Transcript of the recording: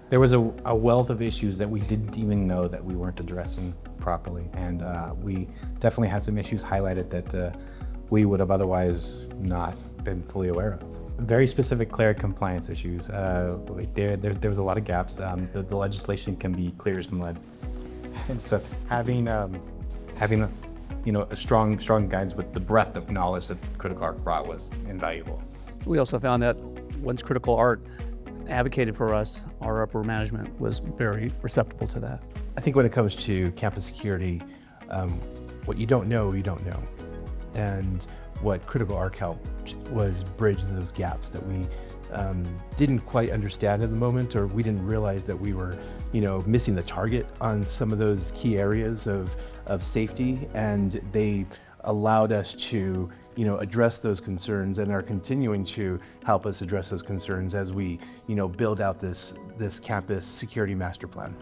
There was a wealth of issues that we didn't even know that we weren't addressing properly, and we definitely had some issues highlighted that we would have otherwise not been fully aware of. Very specific CLARIC compliance issues. There was a lot of gaps. The legislation can be clear as mud, and so having a strong guidance with the breadth of knowledge that CriticalArc brought was invaluable. We also found that once CriticalArc advocated for us, our upper management was very receptive to that. I think when it comes to campus security, what you don't know, you don't know. And what CriticalArc helped was bridge those gaps that we didn't quite understand at the moment, or we didn't realize that we were, missing the target on some of those key areas of safety. And they allowed us to address those concerns and are continuing to help us address those concerns as we build out this campus security master plan.